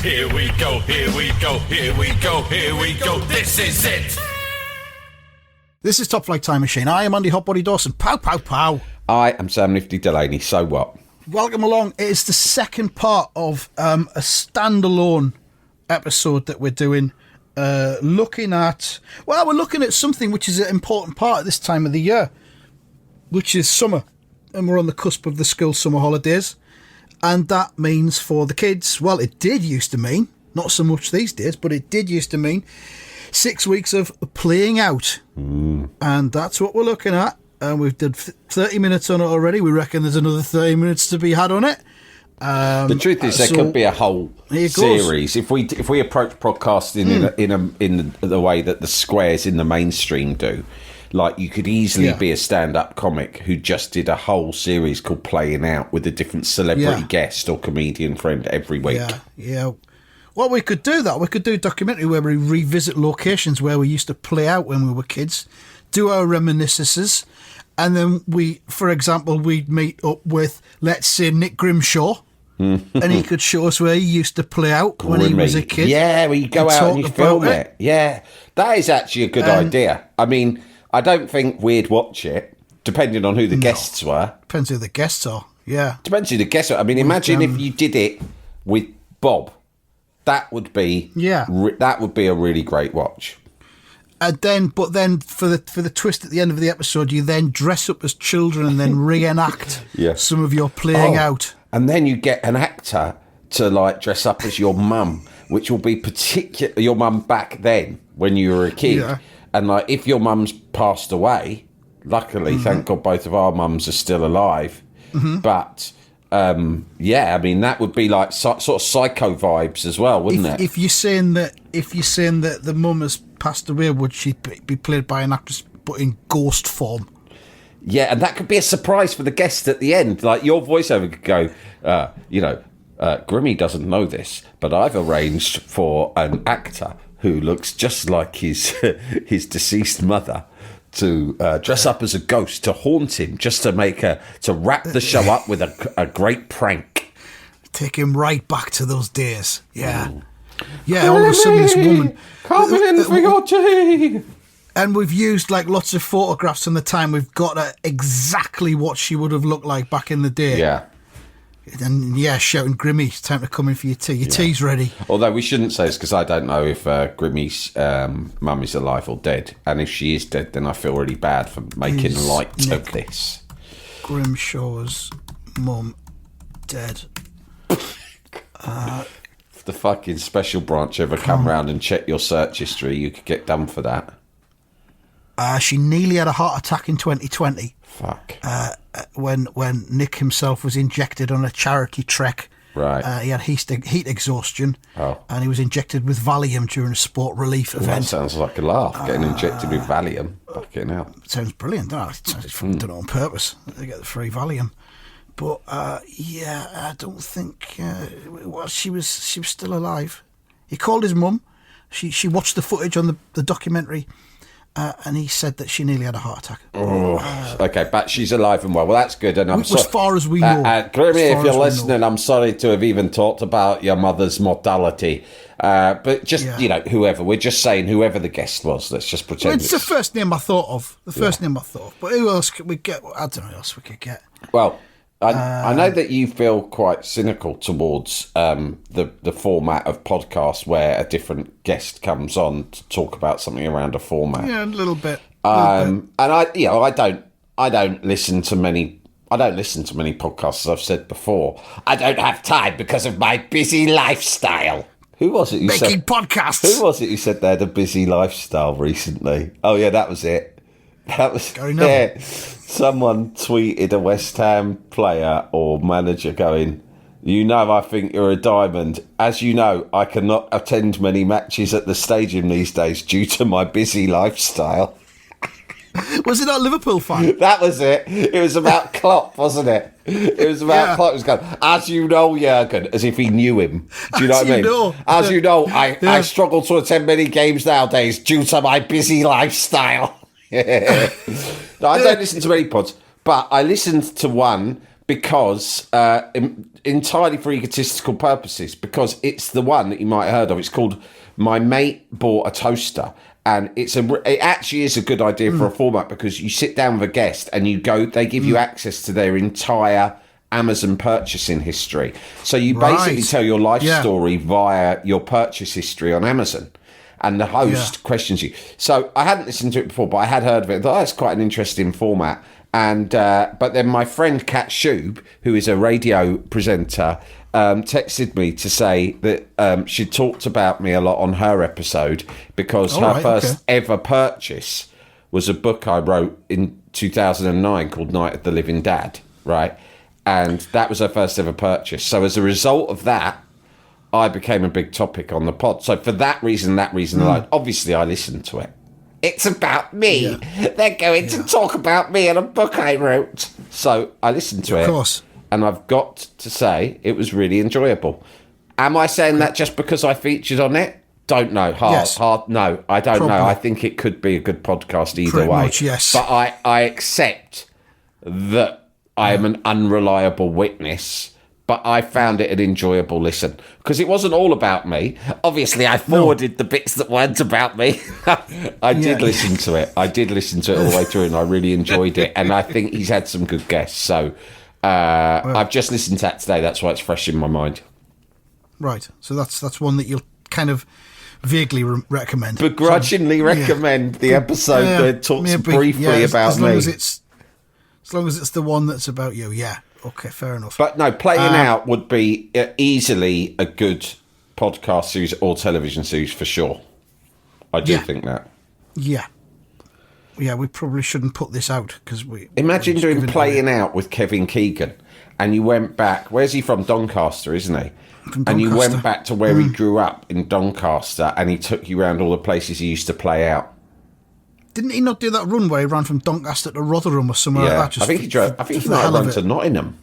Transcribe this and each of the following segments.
Here we go, here we go, here we go, here we go. This is it. This is Top Flight Time Machine. I am Andy Hotbody Dawson. Pow, pow, pow. I am Sam Nifty Delaney. So what? Welcome along. It is the second part of a standalone episode that we're doing. We're looking at something which is an important part at this time of the year, which is summer. And we're on the cusp of the school summer holidays. And that means for the kids, well, it did used to mean, not so much these days, but it did used to mean 6 weeks of playing out. And that's what we're looking at. And we've did 30 minutes on it already. We reckon there's another 30 minutes to be had on it. The truth is, there could be a whole series if we approach podcasting in the way that the squares in the mainstream do. Like, you could easily be a stand-up comic who just did a whole series called Playing Out with a different celebrity guest or comedian friend every week. Yeah. Well, we could do that. We could do a documentary where we revisit locations where we used to play out when we were kids, do our reminiscences, and then for example, we'd meet up with, let's say, Nick Grimshaw, and he could show us where he used to play out when he was a kid. Yeah, where you go out and you film it. Yeah, that is actually a good idea. I mean, I don't think we'd watch it, depending on who the guests were. Depends who the guests are, yeah. Depends who the guests are. I mean, imagine if you did it with Bob. That would be that would be a really great watch. But then for the twist at the end of the episode, you then dress up as children and then reenact some of your playing out. And then you get an actor to like dress up as your mum, which will be your mum back then when you were a kid. Yeah. And like, if your mum's passed away, luckily, thank God, both of our mums are still alive. But I mean, that would be like sort of Psycho vibes as well, wouldn't it? If you're saying that the mum has passed away, would she be played by an actress but in ghost form? Yeah, and that could be a surprise for the guest at the end. Like, your voiceover could go, Grimmy doesn't know this, but I've arranged for an actor who looks just like his deceased mother to dress up as a ghost to haunt him, just to wrap the show up with a great prank. Take him right back to those days. Yeah. Yeah, all of a sudden this woman... Come in for your tea! And we've used like lots of photographs from the time. We've got exactly what she would have looked like back in the day. Yeah. And shouting, Grimmy, it's time to come in for your tea. Your tea's ready. Although we shouldn't say this because I don't know if Grimmy's mum is alive or dead. And if she is dead, then I feel really bad for making light of this. Grimshaw's mum dead. If the fucking special branch ever come round and check your search history, you could get done for that. She nearly had a heart attack in 2020. Fuck. When Nick himself was injected on a charity trek. Right. He had heat exhaustion. And he was injected with Valium during a sport relief event. That sounds like a laugh, getting injected with Valium. Fucking hell. Sounds brilliant, doesn't it? It sounds fucking done on purpose. They get the free Valium. But, I don't think... she was still alive. He called his mum. She watched the footage on the documentary. And he said that she nearly had a heart attack. Okay, but she's alive and well. Well, that's good. And I'm sorry. As far as we know. Grimmy, if you're listening, I'm sorry to have even talked about your mother's mortality. But just, whoever. We're just saying whoever the guest was. Let's just pretend. Well, it's the first name I thought of. But who else could we get? I don't know who else we could get. Well, I know that you feel quite cynical towards the format of podcasts where a different guest comes on to talk about something around a format. Yeah, a little bit. And I don't listen to many podcasts, as I've said before. I don't have time because of my busy lifestyle. Who was it who said making podcasts? Who was it who said they had a busy lifestyle recently? Oh yeah, that was it. That was someone tweeted a West Ham player or manager going, I think you're a diamond. As you know, I cannot attend many matches at the stadium these days due to my busy lifestyle. Was it that Liverpool fan? That was it. It was about Klopp, wasn't it? It was about Klopp. It was going, as you know, Jurgen, as if he knew him. Do you know what I mean? As you know, I struggle to attend many games nowadays due to my busy lifestyle. No, I don't listen to many pods, but I listened to one because entirely for egotistical purposes, because it's the one that you might have heard of. It's called My Mate Bought a Toaster. And it actually is a good idea for a format, because you sit down with a guest and they give you access to their entire Amazon purchasing history. So you basically tell your life story via your purchase history on Amazon. And the host questions you. So I hadn't listened to it before, but I had heard of it. I thought that's quite an interesting format. And but then my friend Kat Shube, who is a radio presenter, texted me to say that she talked about me a lot on her episode, because her first ever purchase was a book I wrote in 2009 called Night of the Living Dad, right? And that was her first ever purchase. So as a result of that, I became a big topic on the pod. So for that reason alone, obviously I listened to it. It's about me. Yeah. They're going to talk about me in a book I wrote. So I listened to it. Of course. And I've got to say, it was really enjoyable. Am I saying that just because I featured on it? Don't know. Hard. No, I don't know. I think it could be a good podcast either Pretty way. Much, yes. But I accept that I am an unreliable witness. But I found it an enjoyable listen, because it wasn't all about me. Obviously, I forwarded the bits that weren't about me. I did listen to it. I did listen to it all the way through, and I really enjoyed it. And I think he's had some good guests. So I've just listened to that today. That's why it's fresh in my mind. Right. So that's one that you'll kind of vaguely recommend. Begrudgingly recommend the episode that talks briefly about me. As long as it's the one that's about you, Okay, fair enough. But no, Playing Out would be easily a good podcast series or television series for sure. I do think that. Yeah. Yeah, we probably shouldn't put this out, because we... Imagine doing Playing Out with Kevin Keegan, and you went back... Where's he from? Doncaster, isn't he? From Doncaster. And you went back to where he grew up in Doncaster, and he took you around all the places he used to play out. Didn't he not do that run where he ran from Doncaster to Rotherham or somewhere like that? I think he might have run to Nottingham.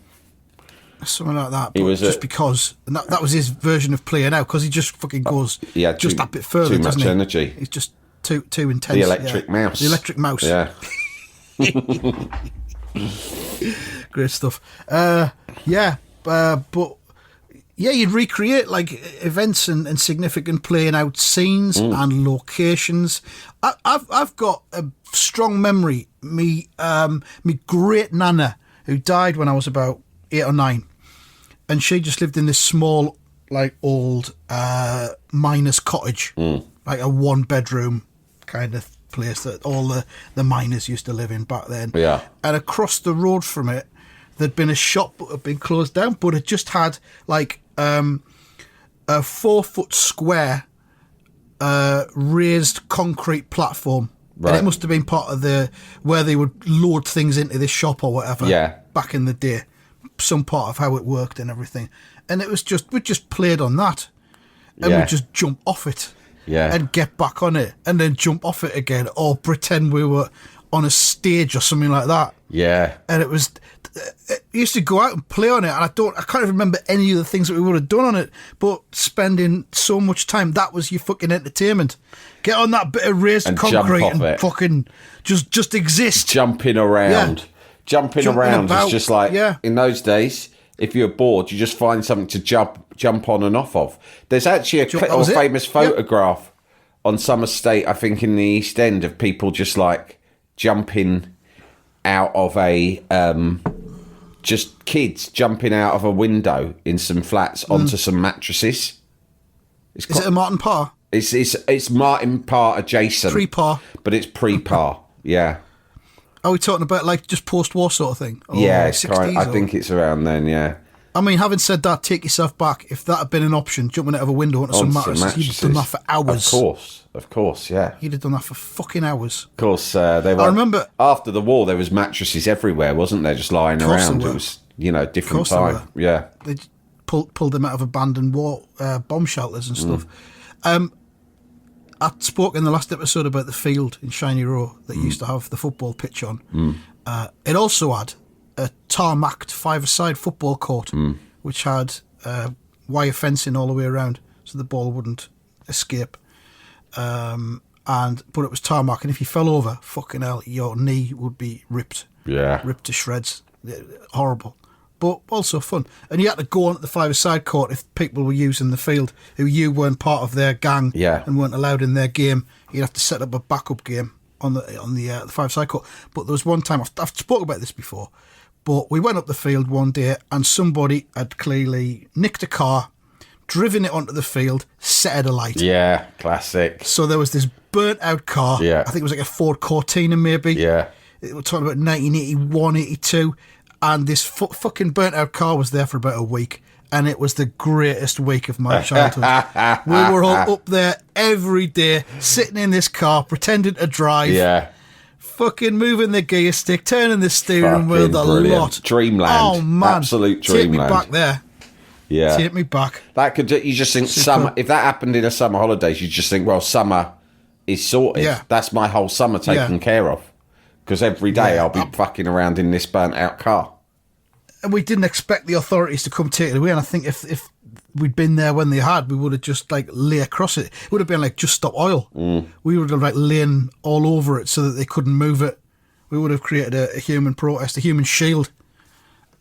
Something like that. Because that was his version of Playing Out, because he just fucking goes that bit further, too much energy. He's just too intense. The electric mouse. The electric mouse. Yeah. Great stuff. But you'd recreate like events and significant Playing Out scenes and locations. I've got a strong memory. Me great nana, who died when I was about 8 or 9, and she just lived in this small, like, old miner's cottage, like a 1-bedroom kind of place that all the miners used to live in back then. Yeah. And across the road from it, there'd been a shop that had been closed down, but it just had like a 4-foot square raised concrete platform. Right. And it must have been part of where they would load things into this shop or whatever back in the day. Some part of how it worked and everything. And it was we just played on that. And we'd just jump off it. Yeah. And get back on it. And then jump off it again. Or pretend we were on a stage or something like that. Yeah. And it used to go out and play on it, and I can't even remember any of the things that we would have done on it, but spending so much time, that was your fucking entertainment. Get on that bit of raised concrete and fucking just exist. Jumping around. Jumping around about, is just like, in those days, if you're bored, you just find something to jump on and off of. There's actually a famous photograph on some estate, I think in the East End, of people just like jumping out of just kids jumping out of a window in some flats onto some mattresses. Is it a Martin Parr? It's Martin Parr adjacent. Pre-Parr. But it's pre-Parr, yeah. Are we talking about like just post-war sort of thing? Yeah, it's I think it's around then, yeah. I mean, having said that, take yourself back. If that had been an option, jumping out of a window onto some mattresses, you'd have done that for hours. Of course, yeah. You'd have done that for fucking hours. Of course, I remember after the war, there was mattresses everywhere, wasn't there? Just lying around. It was, different time. Yeah, they pulled them out of abandoned war bomb shelters and stuff. I spoke in the last episode about the field in Shiny Row that used to have the football pitch on. It also had a tarmacked 5-a-side football court, which had wire fencing all the way around so the ball wouldn't escape. But it was tarmac, and if you fell over, fucking hell, your knee would be ripped to shreds. Horrible. but also fun. And you had to go on to the five-a-side court if people were using the field who you weren't part of their gang and weren't allowed in their game. You'd have to set up a backup game on the five-a-side court. But there was one time, I've spoken about this before, but we went up the field one day and somebody had clearly nicked a car, driven it onto the field, set it alight. Yeah, classic. So there was this burnt-out car. Yeah. I think it was like a Ford Cortina maybe. Yeah. We're talking about 1981, 82, and this fucking burnt-out car was there for about a week, and it was the greatest week of my childhood. We were all up there every day, sitting in this car, pretending to drive. Yeah. Fucking moving the gear stick, turning the steering Fucking wheel, the brilliant. lot. Dreamland. Oh, man. Absolute Take me dreamland. back there. Yeah. Take me back. That could, you just think summer, if that happened in a summer holidays, you just think, well, summer is sorted. Yeah. That's my whole summer taken care of. Because every day I'll be fucking around in this burnt out car. And we didn't expect the authorities to come take it away. And I think if we'd been there when they had, we would have just like lay across it. It would have been like Just Stop Oil. We would have like lain all over it so that they couldn't move it. We would have created a human protest, a human shield,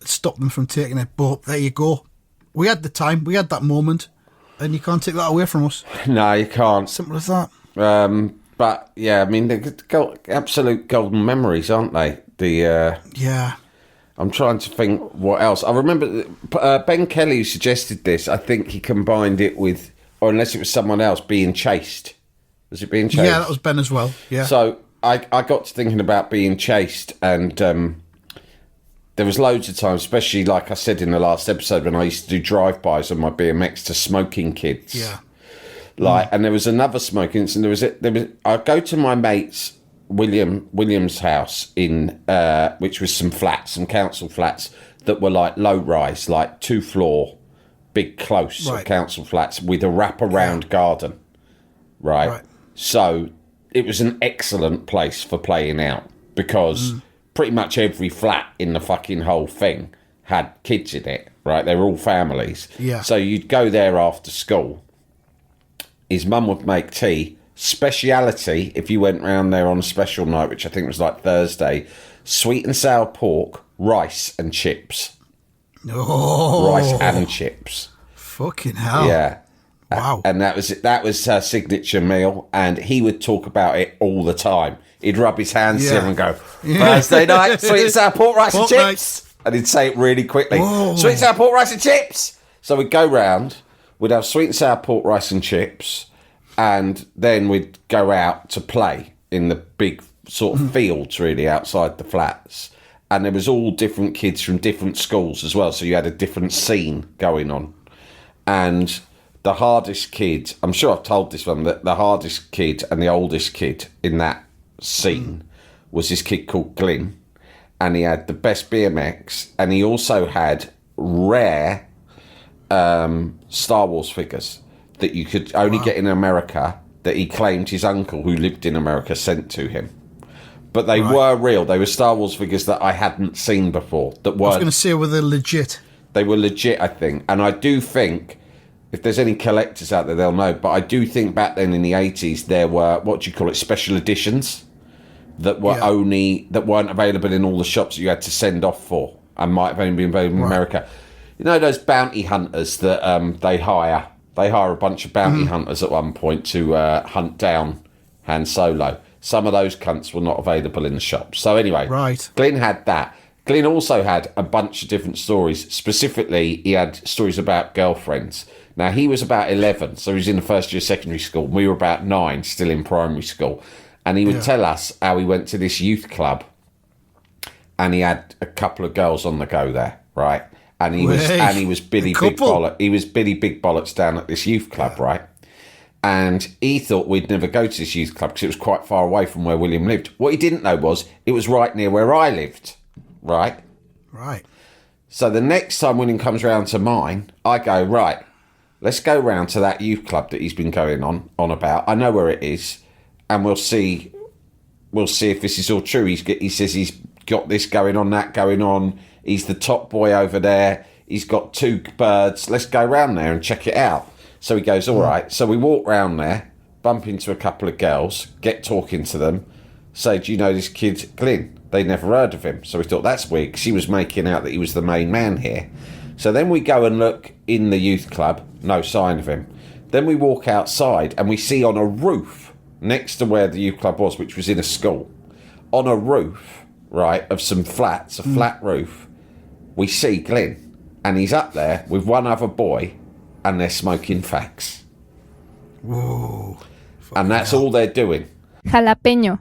stop them from taking it. But there you go. We had the time, we had that moment, and you can't take that away from us. No, you can't. Simple as that. But yeah, I mean, they're absolute golden memories, aren't they? Yeah. I'm trying to think what else. I remember Ben Kelly suggested this. I think he combined it with, or unless it was someone else, Being Chased. Was it Being Chased? Yeah, that was Ben as well. Yeah. So I got to thinking about Being Chased, and there was loads of times, especially like I said in the last episode, when I used to do drive-bys on my BMX to smoking kids. Yeah. And there was another smoking incident. There was. I go to my mate's William's house in which was some council flats that were like low rise, like 2-floor, big close council flats with a wraparound garden. Right. So it was an excellent place for playing out because pretty much every flat in the fucking whole thing had kids in it. Right. They were all families. Yeah. So you'd go there after school. His mum would make tea. Speciality, if you went round there on a special night, which I think was like Thursday, sweet and sour pork, rice and chips. Oh. Rice and chips. Fucking hell. Yeah. Wow. And that was her signature meal, and he would talk about it all the time. He'd rub his hands together and go, Thursday night, sweet and sour pork, rice and chips. And he'd say it really quickly. Whoa. Sweet and sour pork, rice and chips. So we'd go round. We'd have sweet and sour pork, rice and chips, and then we'd go out to play in the big sort of fields, really, outside the flats. And there was all different kids from different schools as well, so you had a different scene going on. And the hardest kid, I'm sure I've told this one, that the hardest kid and the oldest kid in that scene was this kid called Glyn, and he had the best BMX, and he also had rare Star Wars figures that you could only get in America, that he claimed his uncle who lived in America sent to him. But they were real. They were Star Wars figures that I hadn't seen before. That were, I was going to say, were they legit? They were legit, I think. And I do think, if there's any collectors out there, they'll know. But I do think back then in the 80s, there were, what do you call it, special editions that were that weren't available in all the shops that you had to send off for, and might have only been available in America. You know those bounty hunters that they hire? They hire a bunch of bounty hunters at one point to hunt down Han Solo. Some of those cunts were not available in the shops. So anyway, Glyn had that. Glyn also had a bunch of different stories. Specifically, he had stories about girlfriends. Now, he was about 11, so he was in the first year of secondary school. We were about 9, still in primary school. And he would tell us how he went to this youth club and he had a couple of girls on the go there, right? And he was Billy Big Bollocks. He was Billy Big Bollocks down at this youth club, right? And he thought we'd never go to this youth club because it was quite far away from where William lived. What he didn't know was it was right near where I lived, right? Right. So the next time William comes round to mine, I go, right, let's go round to that youth club that he's been going on about. I know where it is, and we'll see if this is all true. He says he's got this going on, that going on. He's the top boy over there. He's got 2 birds. Let's go round there and check it out. So he goes, all right. So we walk round there, bump into a couple of girls, get talking to them, say, do you know this kid, Glyn? They never heard of him. So we thought, that's weird, 'cause he was making out that he was the main man here. So then we go and look in the youth club, no sign of him. Then we walk outside and we see on a roof, next to where the youth club was, which was in a school, on a roof, right, of some flats, a flat roof, we see Glyn. And he's up there with one other boy and they're smoking fags. Whoa. And that's all they're doing. Jalapeño.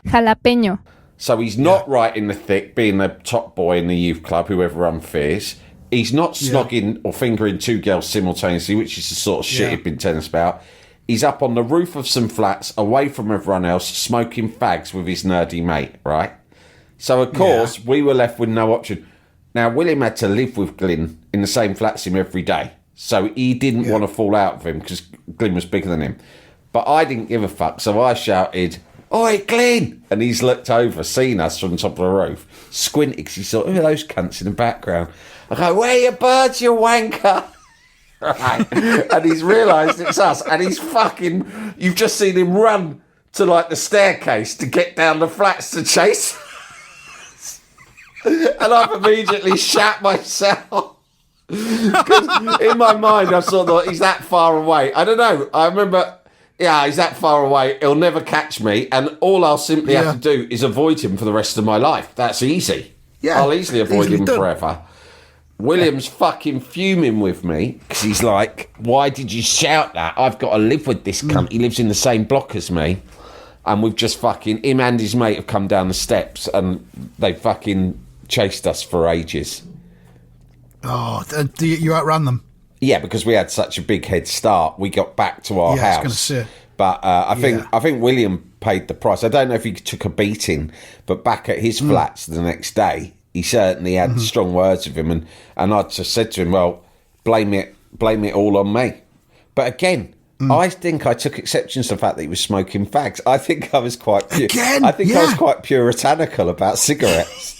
Jalapeño. So he's not right in the thick, being the top boy in the youth club, who everyone fears. He's not snogging or fingering two girls simultaneously, which is the sort of shit he'd been telling us about. He's up on the roof of some flats, away from everyone else, smoking fags with his nerdy mate, right? So, of course, we were left with no option. Now, William had to live with Glyn in the same flat as him every day. So he didn't want to fall out with him because Glyn was bigger than him. But I didn't give a fuck, so I shouted, "Oi, Glyn!" And he's looked over, seen us from the top of the roof, squinted because he saw, who are those cunts in the background? I go, "Where are your birds, you wanker?" Right. And he's realised it's us, and he's fucking, you've just seen him run to like the staircase to get down the flats to chase. And I've immediately shat myself. Because in my mind, I sort of thought, he's that far away. I don't know. I remember, he's that far away. He'll never catch me. And all I'll simply have to do is avoid him for the rest of my life. That's easy. Yeah, I'll easily avoid him forever. William's fucking fuming with me because he's like, "Why did you shout that? I've got to live with this cunt. He lives in the same block as me." And we've just fucking, him and his mate have come down the steps and they fucking chased us for ages. Oh, you outran them? Yeah, because we had such a big head start. We got back to our house. I was going to say. But I think William paid the price. I don't know if he took a beating, but back at his flats the next day, he certainly had strong words with him. And I just said to him, "Well, blame it all on me." But again, I think I took exception to the fact that he was smoking fags. I think I was quite I was quite puritanical about cigarettes.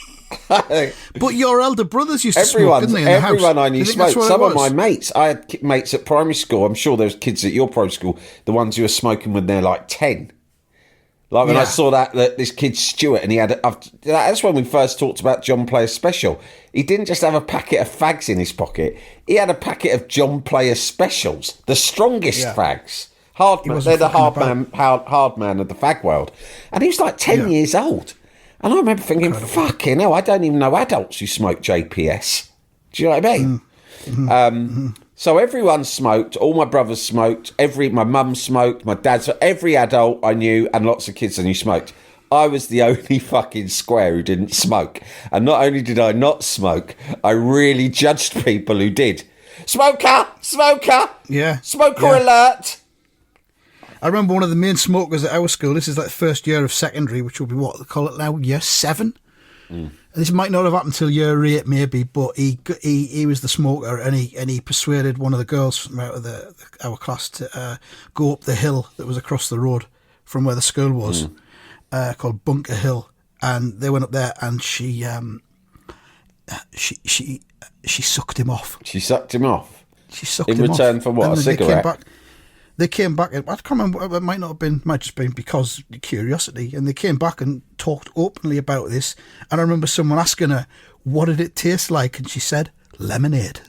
But your elder brothers used to smoke, didn't they, in the house? Everyone I knew smoked. Some of my mates, I had mates at primary school. I'm sure there's kids at your primary school, the ones who are smoking when they're like 10. Like when I saw that this kid Stuart, and he had, that's when we first talked about John Player's special. He didn't just have a packet of fags in his pocket. He had a packet of John Player specials, the strongest fags. They're the hard man of the fag world. And he was like 10 years old. And I remember thinking, fucking hell, I don't even know adults who smoke JPS. Do you know what I mean? So everyone smoked. All my brothers smoked. My mum smoked. My dad smoked. Every adult I knew and lots of kids I knew smoked. I was the only fucking square who didn't smoke. And not only did I not smoke, I really judged people who did. Smoker! Smoker! Yeah. Smoker alert! I remember one of the main smokers at our school. This is like the first year of secondary, which will be what they call it now, year 7. And this might not have happened until year 8, maybe, but he was the smoker, and he persuaded one of the girls from out of our class to go up the hill that was across the road from where the school was, called Bunker Hill, and they went up there, and she sucked him off. She sucked him off? She sucked him off. In return for what, a cigarette? They came back, I can't remember, it might just been because of curiosity, and they came back and talked openly about this, and I remember someone asking her, what did it taste like? And she said, lemonade.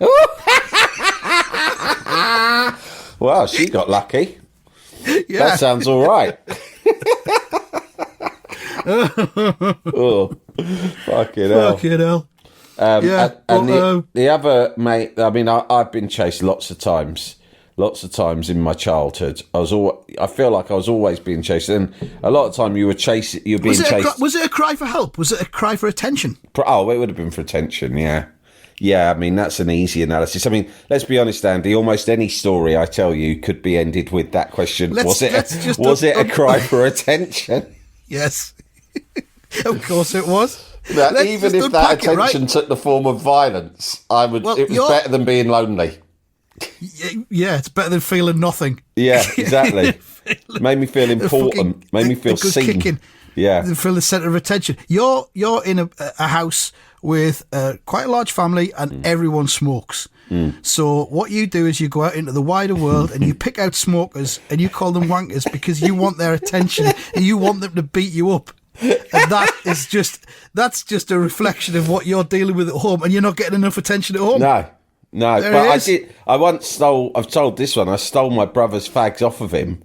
Well, she got lucky. Yeah. That sounds all right. Oh, fucking hell. Fucking hell. The other mate, I mean, I've been chased lots of times in my childhood. I feel like I was always being chased, and a lot of time you're being chased. Was it a cry for help? Was it a cry for attention? Oh, it would have been for attention, yeah. Yeah, I mean, that's an easy analysis. I mean, let's be honest, Andy, almost any story I tell you could be ended with that question. Was it a cry for attention? Yes. Of course it was. Even if that attention took the form of violence, it was better than being lonely. Yeah, it's better than feeling nothing. Yeah, exactly. Made me feel important. Made me feel seen. Kicking. Yeah, feel the centre of attention. You're in a house with quite a large family, and everyone smokes. So what you do is you go out into the wider world and you pick out smokers and you call them wankers because you want their attention and you want them to beat you up. And that's just a reflection of what you're dealing with at home, and you're not getting enough attention at home. No, There but it I is. did. I once stole. I've told this one. I stole my brother's fags off of him,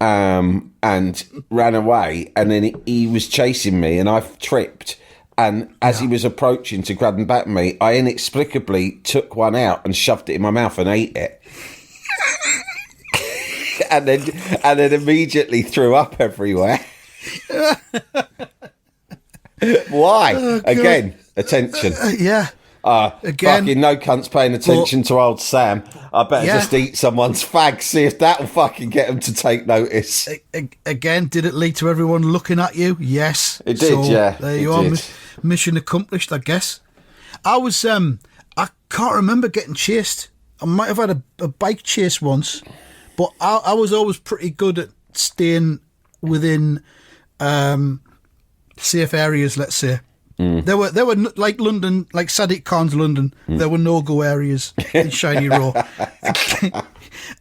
and ran away. And then he was chasing me, and I tripped. And as he was approaching to grab them back at me, I inexplicably took one out and shoved it in my mouth and ate it. and then immediately threw up everywhere. Why? Again, attention. Yeah. Again, Fucking no cunts paying attention to old Sam. I better Yeah. just eat someone's fag, see if that'll fucking get them to take notice. again, did it lead to everyone looking at you? Yes. It did, yeah, There it you are. did. Mission accomplished, I guess. I was, I can't remember getting chased. I might have had a bike chase once, but I was always pretty good at staying within safe areas, let's say. There were like London, like Sadiq Khan's London. There were no-go areas in Shiny Row,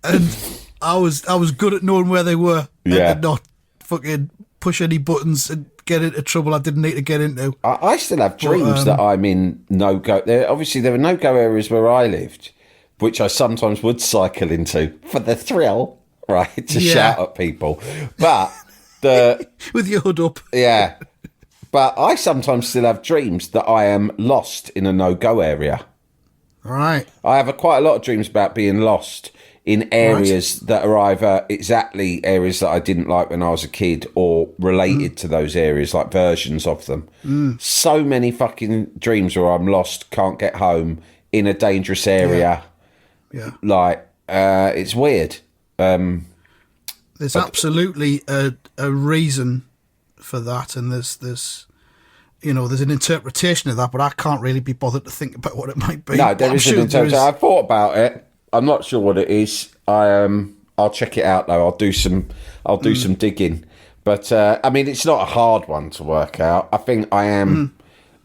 and I was good at knowing where they were Yeah. and not fucking push any buttons and get into trouble I didn't need to get into. I still have dreams that I'm in no-go. Obviously, there were no-go areas where I lived, which I sometimes would cycle into for the thrill, right, to Yeah. shout at people. But With your hood up. yeah. But I sometimes still have dreams that I am lost in a no-go area. Right. I have quite a lot of dreams about being lost in areas that are either exactly areas that I didn't like when I was a kid or related to those areas, like versions of them. So many fucking dreams where I'm lost, can't get home, in a dangerous area. Yeah. Like, it's weird. There's absolutely a reason for that, and there's an interpretation of that, but I can't really be bothered to think about what it might be. No, But there I'm is sure an there interpretation. I've thought about it. I'm not sure what it is. I'll check it out though. I'll do some digging. But I mean, it's not a hard one to work out. I think I am.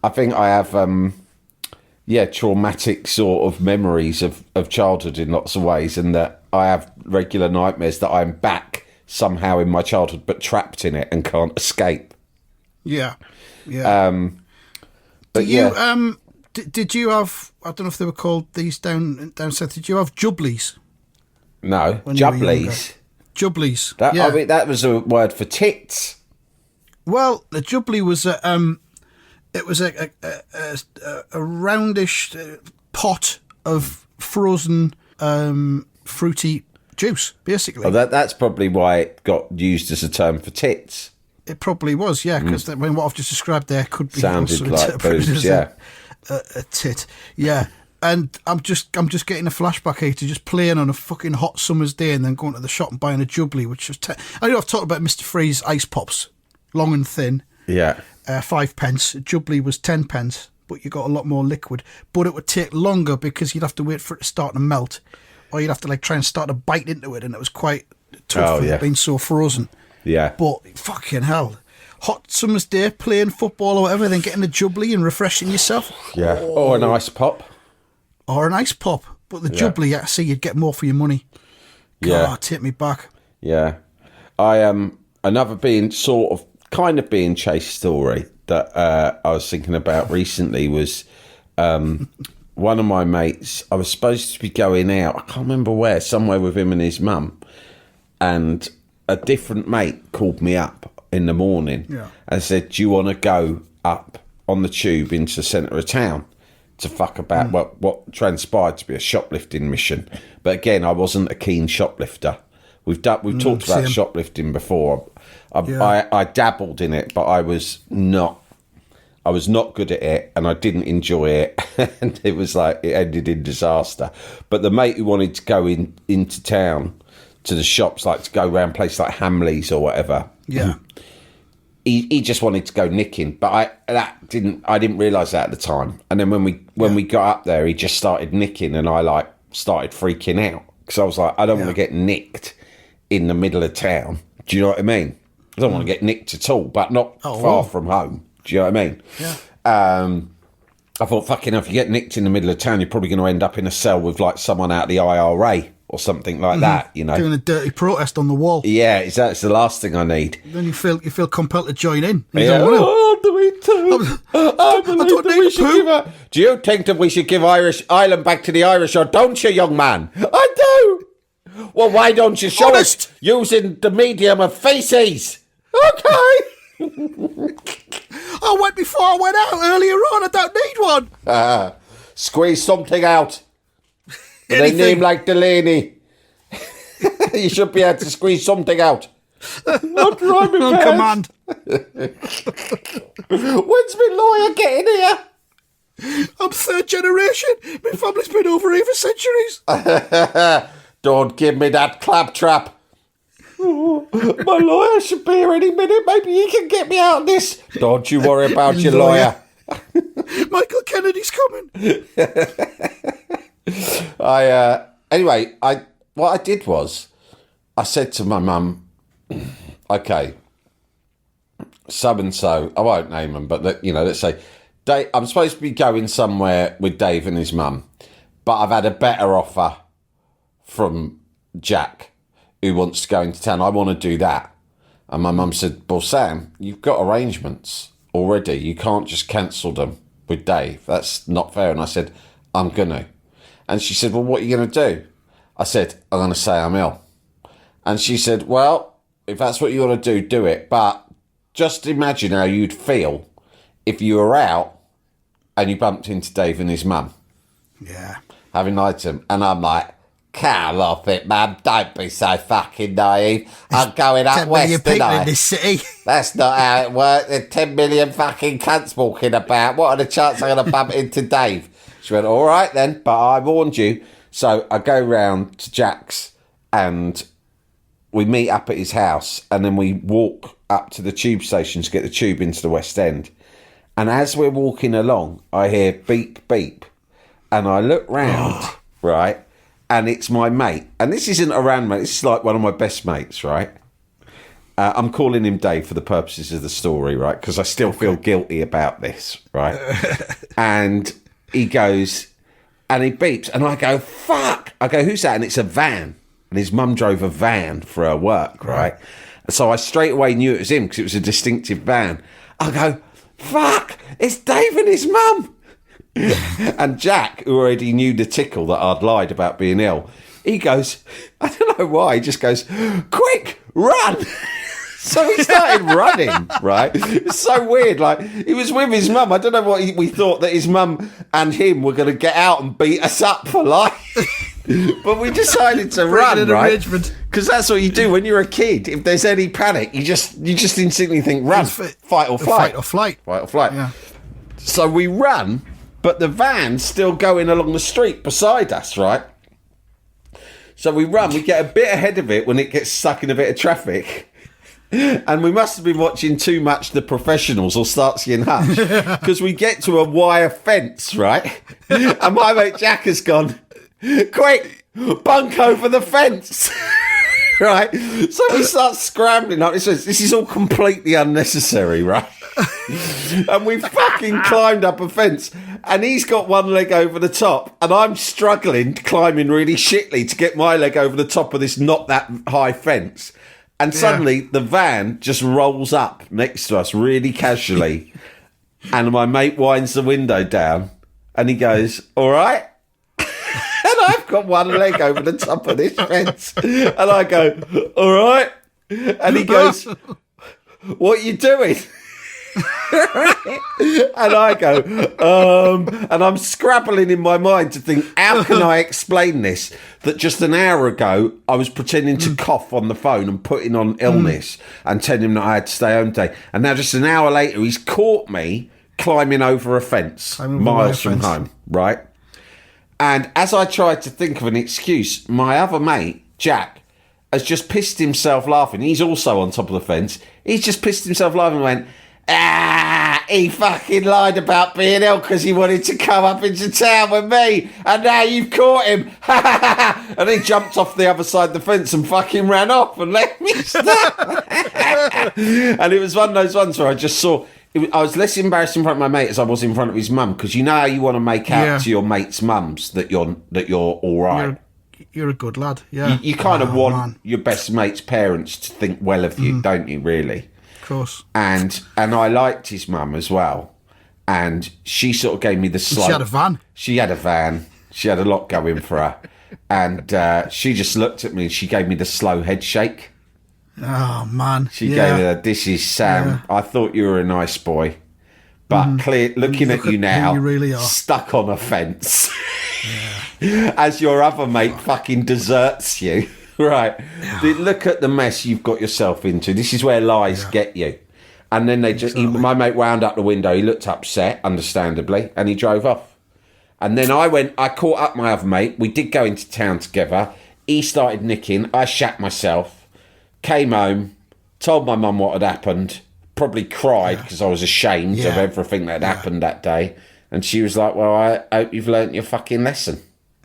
I think I have. Traumatic sort of memories of childhood in lots of ways, and that I have regular nightmares that I'm back somehow in my childhood, but trapped in it and can't escape. Yeah. But You did you have? I don't know if they were called these down south. Did you have jubblies? no, When you were younger? jubblies. Jubblies. That, yeah. I mean, that was a word for tits. Well, the jubbly was a roundish pot of frozen fruity juice, basically. Oh, that's probably why it got used as a term for tits. It probably was, yeah, because what I've just described there could be Sounded also like interpreted boobs, as yeah. a tit, yeah. And I'm just getting a flashback here to just playing on a fucking hot summer's day and then going to the shop and buying a jubbly, which was I know I've talked about Mr. Freeze ice pops, long and thin, Yeah. 5 pence. A jubbly was 10 pence, but you got a lot more liquid. But it would take longer because you'd have to wait for it to start to melt, or you'd have to try and start to bite into it, and it was quite tough with it being so frozen. Yeah. But fucking hell, hot summer's day, playing football or whatever, then getting a jubbly and refreshing yourself. Yeah. Or an ice pop. Or an ice pop. But the jubbly, I see you'd get more for your money. Yeah. God, take me back. Yeah. I another kind of being chased story that I was thinking about recently was one of my mates. I was supposed to be going out. I can't remember where, somewhere with him and his mum. And a different mate called me up in the morning and said, "Do you want to go up on the tube into the centre of town to fuck about what transpired to be a shoplifting mission?" But again, I wasn't a keen shoplifter. We've talked about same. shoplifting before. I dabbled in it, but I was not good at it, and I didn't enjoy it, and it was like it ended in disaster. But the mate who wanted to go into town to the shops, like to go around places like Hamleys or whatever, Yeah. he just wanted to go nicking. But I didn't realise that at the time. And then when we got up there, he just started nicking, and I started freaking out because I was like, I don't want to get nicked in the middle of town. Do you know what I mean? I don't want to get nicked at all, but not far from home. Do you know what I mean? Yeah. I thought, fucking hell, if you get nicked in the middle of town, you're probably going to end up in a cell with like someone out of the IRA or something like that, you know. Doing a dirty protest on the wall. Yeah, that's the last thing I need. Then you feel compelled to join in. You Yeah. don't want Oh, do we too? I believe don't that need we to should poo. give a, Do you think that we should give Ireland back to the Irish, or don't you, young man? I do. Well, why don't you show Honest. us using the medium of feces? Okay. I went before I went out earlier on. I don't need one. Squeeze something out. With a Anything. name like Delaney. You should be able to squeeze something out. Not driving On command. When's my lawyer getting here? I'm third generation. My family's been over here for centuries. Don't give me that claptrap. My lawyer should be here any minute. Maybe he can get me out of this. Don't you worry about your lawyer. Michael Kennedy's coming. What I did was, I said to my mum, okay, so and so, I won't name them, but let's say, Dave, I'm supposed to be going somewhere with Dave and his mum, but I've had a better offer from Jack, who wants to go into town. I want to do that. And my mum said, well, Sam, you've got arrangements already. You can't just cancel them with Dave. That's not fair. And I said, I'm going to. And she said, well, what are you going to do? I said, I'm going to say I'm ill. And she said, well, if that's what you want to do, do it. But just imagine how you'd feel if you were out and you bumped into Dave and his mum. Yeah. Having lied to him. And I'm like, come off it, man. Don't be so fucking naive. I'm going up 10 million west, people tonight. in this city. That's not how it works. There's 10 million fucking cunts walking about. What are the chances I'm going to bump into Dave? She went, all right then, but I warned you. So I go round to Jack's and we meet up at his house, and then we walk up to the tube station to get the tube into the West End. And as we're walking along, I hear beep, beep. And I look round, right? And it's my mate. And this isn't a random mate. This is like one of my best mates, right? I'm calling him Dave for the purposes of the story, right? Because I still feel guilty about this, right? And he goes, and he beeps. And I go, fuck. I go, who's that? And it's a van. And his mum drove a van for her work, right? So I straight away knew it was him because it was a distinctive van. I go, fuck, it's Dave and his mum. And Jack, who already knew the tickle that I'd lied about being ill, he goes, I don't know why, he just goes, quick, run. So he started running, right? It's so weird. Like, he was with his mum. I don't know what we thought, that his mum and him were going to get out and beat us up for life. But we decided to run, an right? arrangement. Because that's what you do when you're a kid. If there's any panic, you just instantly think, run, fight or flight. Fight or flight. Fight or flight. Yeah. So we run, but the van's still going along the street beside us, right? So we run, we get a bit ahead of it when it gets stuck in a bit of traffic. And we must have been watching too much The Professionals or Starsky and Hutch, because we get to a wire fence, right? And my mate Jack has gone, quick, bunk over the fence. Right? So we start scrambling up. This is all completely unnecessary, right? And we fucking climbed up a fence, and he's got one leg over the top, and I'm struggling, climbing really shitly to get my leg over the top of this not that high fence. And suddenly the van just rolls up next to us really casually, and my mate winds the window down, and he goes, all right? And I've got one leg over the top of this fence, and I go, all right? And he goes, what are you doing? And I go, and I'm scrabbling in my mind to think, how can I explain this? That just an hour ago, I was pretending to cough on the phone and putting on illness and telling him that I had to stay home today. And now just an hour later, he's caught me climbing over a fence miles from home, right? And as I tried to think of an excuse, my other mate, Jack, has just pissed himself laughing. He's also on top of the fence. He's just pissed himself laughing and went, he fucking lied about being ill because he wanted to come up into town with me, and now you've caught him. And he jumped off the other side of the fence and fucking ran off and let me stop. And it was one of those ones where I just saw I was less embarrassed in front of my mate as I was in front of his mum, because you know how you want to make out Yeah. to your mate's mums that you're all right. You're a good lad. Yeah. You kind of want man. your best mate's parents to think well of you, don't you? Really. Of course. And I liked his mum as well, and she sort of gave me the slow. She had a van. She had a van. She had a lot going for her, and she just looked at me and she gave me the slow head shake. Oh, man. She gave me the, "This is Sam. I thought you were a nice boy, but looking at Look you at now, who you really are." stuck on a fence, as your other mate fucking deserts you." Right. Look at the mess you've got yourself into. This is where lies get you. And then my mate wound up the window. He looked upset, understandably, and he drove off. And then I caught up my other mate. We did go into town together. He started nicking. I shat myself, came home, told my mum what had happened, probably cried because I was ashamed of everything that had happened that day. And she was like, "Well, I hope you've learnt your fucking lesson."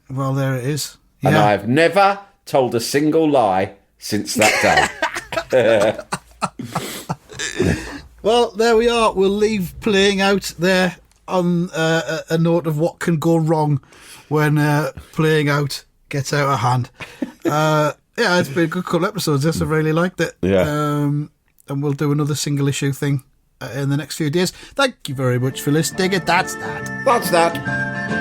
Well, there it is. And Yeah. I've never told a single lie since that day. Well, there we are. We'll leave playing out there on a note of what can go wrong when playing out gets out of hand. Yeah, it's been a good couple episodes. Yes, I really liked it. Yeah. And we'll do another single issue thing in the next few days. Thank you very much for listening. That's that. That's that.